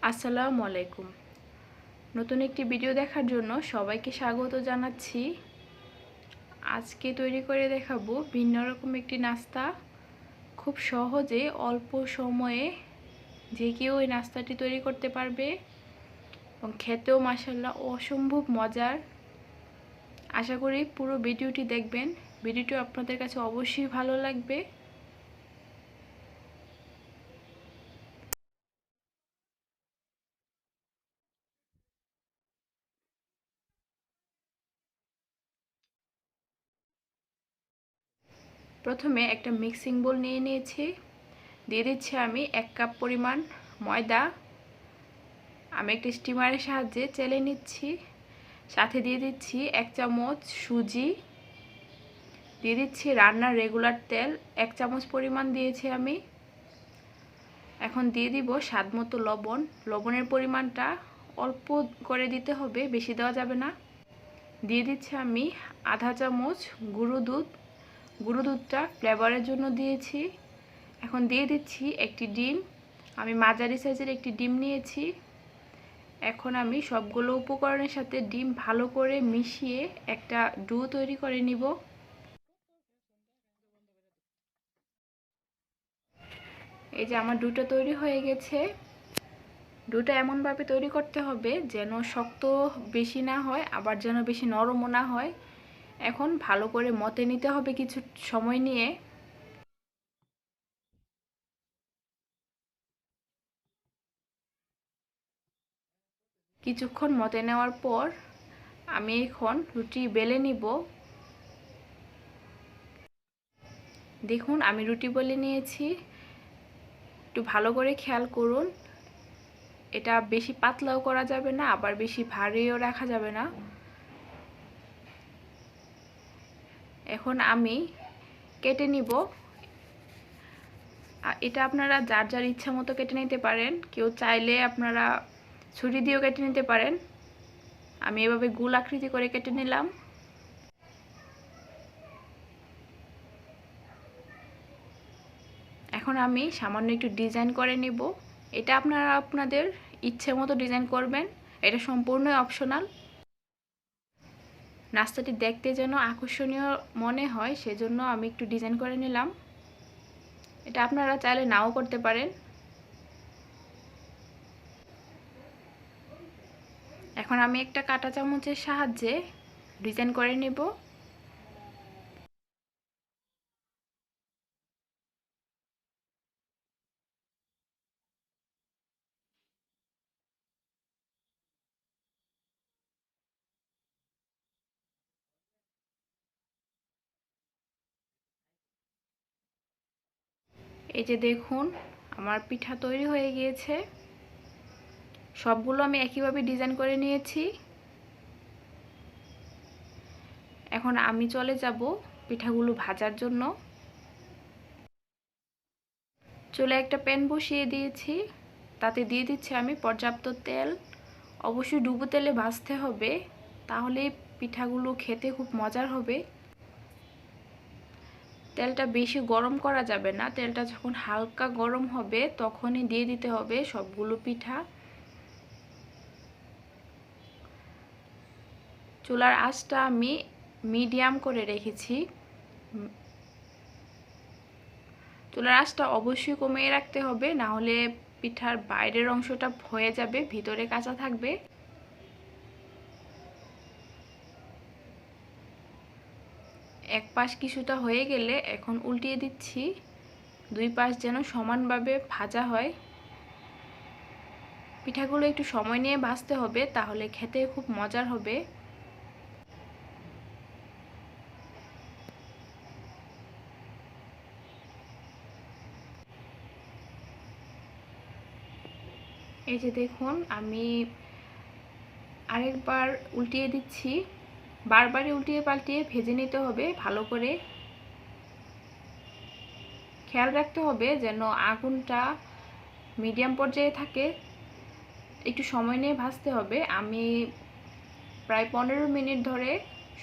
আসসালামু আলাইকুম। নতুন একটি ভিডিও দেখার জন্য সবাইকে স্বাগত জানাচ্ছি। আজকে তৈরি করে দেখাবো ভিন্ন রকম একটি নাস্তা। খুব সহজে অল্প সময়ে যে কেউ এই নাস্তাটি তৈরি করতে পারবে এবং খেতেও মাশাআল্লাহ অসম্ভব মজার। আশা করি পুরো ভিডিওটি দেখবেন। ভিডিওটি আপনাদের কাছে অবশ্যই ভালো লাগবে। প্রথমে একটা মিক্সিং বোল নিয়ে নিয়েছি। দিয়ে দিচ্ছি আমি 1 কাপ পরিমাণ ময়দা। আমি একটা স্টিমারের সাহায্যে চেলে নিচ্ছি। সাথে দিয়ে দিচ্ছি 1 চামচ সুজি। দিয়ে দিচ্ছি রান্নার রেগুলার তেল 1 চামচ পরিমাণ দিয়েছি আমি। এখন দিয়ে দিব স্বাদমতো লবণ। লবণের পরিমাণটা অল্প করে দিতে হবে, বেশি দেওয়া যাবে না। দিয়ে দিচ্ছি আমি আধা চামচ গুঁড়ো দুধ। গুঁড়ো দুধটা ফ্লেভারের জন্য দিয়েছি। এখন দিয়ে দিচ্ছি একটি ডিম। আমি মাঝারি সাইজের একটি ডিম নিয়েছি। এখন আমি সবগুলো উপকরণের সাথে ডিম ভালো করে মিশিয়ে একটা ডো তৈরি করে নিব। এই যে আমার ডোটা তৈরি হয়ে গেছে। ডোটা এমনভাবে তৈরি করতে হবে যেন শক্ত বেশি না হয়, আবার যেন বেশি নরমও না হয়। এখন ভালো করে মতে নিতে হবে কিছু সময় নিয়ে। কিছুক্ষণ মতে নেওয়ার পর আমি এখন রুটি বেলে নিব। দেখুন আমি রুটি বেলে নিয়েছি। একটু ভালো করে খেয়াল করুন, এটা বেশি পাতলাও করা যাবে না, আবার বেশি ভারীও রাখা যাবে না। এখন আমি কেটে নিব। এটা আপনারা যার যার ইচ্ছা মতো কেটে নিতে পারেন। কেউ চাইলে আপনারা ছুরি দিয়েও কেটে নিতে পারেন। আমি এভাবে গোল আকৃতি করে কেটে নিলাম। এখন আমি সামান্য একটু ডিজাইন করে নিব। এটা আপনারা আপনাদের ইচ্ছে মতো ডিজাইন করবেন, এটা সম্পূর্ণ অপশনাল। নাস্তাটি দেখতে যেন আকর্ষণীয় মনে হয় সেজন্য আমি একটু ডিজাইন করে নিলাম। এটা আপনারা চাইলে নাও করতে পারেন। এখন আমি একটা কাঁটা চামচের সাহায্যে ডিজাইন করে নেব। এই যে দেখুন আমার পিঠা তৈরি হয়ে গিয়েছে। সবগুলো আমি একইভাবে ডিজাইন করে নিয়েছি। এখন আমি চলে যাব পিঠাগুলো ভাজার জন্য। চুলায় একটা প্যান বসিয়ে দিয়েছি। তাতে দিয়ে দিচ্ছি আমি পর্যাপ্ত তেল। অবশ্যই ডুবো তেলে ভাজতে হবে, তাহলে পিঠাগুলো খেতে খুব মজার হবে। তেলটা বেশি গরম করা যাবে না। তেলটা যখন হালকা গরম হবে তখনই দিয়ে দিতে হবে সবগুলো পিঠা। চুলার আঁচটা আমি মিডিয়াম করে রেখেছি। চুলার আঁচটা অবশ্যই কমিয়ে রাখতে হবে, না হলে পিঠার বাইরের অংশটা হয়ে যাবে, ভিতরে কাঁচা থাকবে। এক পাশ কিছুটা হয়ে গেলে এখন উল্টিয়ে দিচ্ছি। দুই পাশ যেন সমানভাবে ভাজা হয়। পিঠাগুলো একটু সময় নিয়ে ভাজতে হবে, তাহলে খেতে খুব মজার হবে। এই যে দেখুন আমি আরেকবার উল্টিয়ে দিচ্ছি। বারবারই উল্টিয়ে পাল্টিয়ে ভেজে নিতে হবে ভালো করে। খেয়াল রাখতে হবে যেন আগুনটা মিডিয়াম পর্যায়ে থাকে। একটু সময় নিয়ে ভাজতে হবে। আমি প্রায় 15 মিনিট ধরে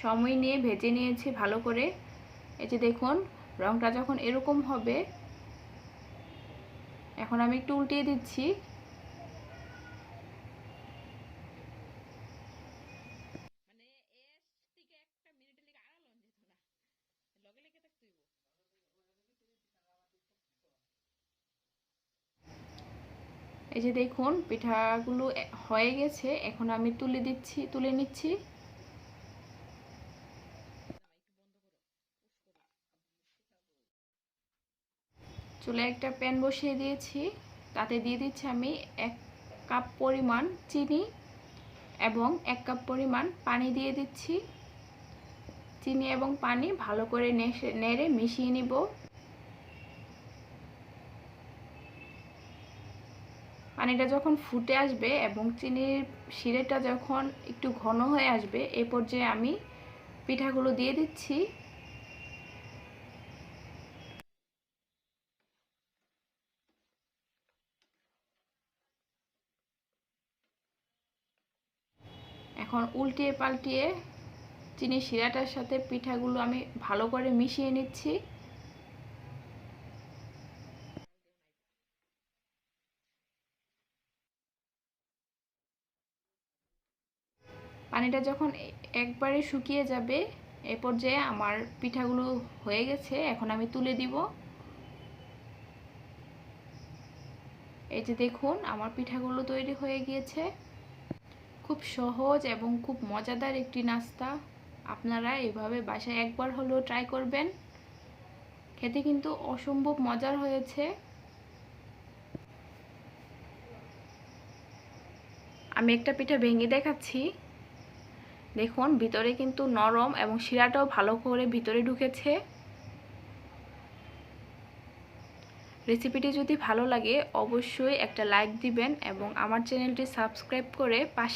সময় নিয়ে ভেজে নিয়েছি ভালো করে। এই যে দেখুন রংটা যখন এরকম হবে, এখন আমি একটু উল্টিয়ে দিচ্ছি। এই যে দেখুন পিঠাগুলো হয়ে গেছে, এখন আমি তুলে নিচ্ছি। চুলায় একটা প্যান বসিয়ে দিয়েছি, তাতে দিয়ে দিচ্ছি আমি 1 কাপ পরিমাণ চিনি এবং 1 কাপ পরিমাণ পানি দিয়ে দিচ্ছি। চিনি এবং পানি ভালো করে নেড়ে মিশিয়ে নিব। পানিটা যখন ফুটে আসবে এবং চিনির শিরাটা যখন একটু ঘন হয়ে আসবে, এই পর্যায়ে আমি পিঠাগুলো দিয়ে দিচ্ছি। এখন উল্টিয়ে পাল্টিয়ে চিনির শিরাটার সাথে পিঠাগুলো আমি ভালো করে মিশিয়ে নিচ্ছি। পানিটা যখন একবারে শুকিয়ে যাবে, এই পর্যায়ে আমার পিঠাগুলো হয়ে গেছে, এখন আমি তুলে দিব। এই যে দেখুন আমার পিঠাগুলো তৈরি হয়ে গিয়েছে। খুব সহজ এবং খুব মজাদার একটি নাস্তা। আপনারা এভাবে বাসায় একবার হলেও ট্রাই করবেন। খেতে কিন্তু অসম্ভব মজার হয়েছে। আমি একটা পিঠা ভেঙে দেখাচ্ছি। দেখুন ভিতরে কিন্তু নরম এবং শিরাটাও ভালো করে ভিতরে ঢুকেছে। রেসিপিটি যদি ভালো লাগে অবশ্যই একটা লাইক দিবেন এবং আমার চ্যানেলটি সাবস্ক্রাইব করে পাশে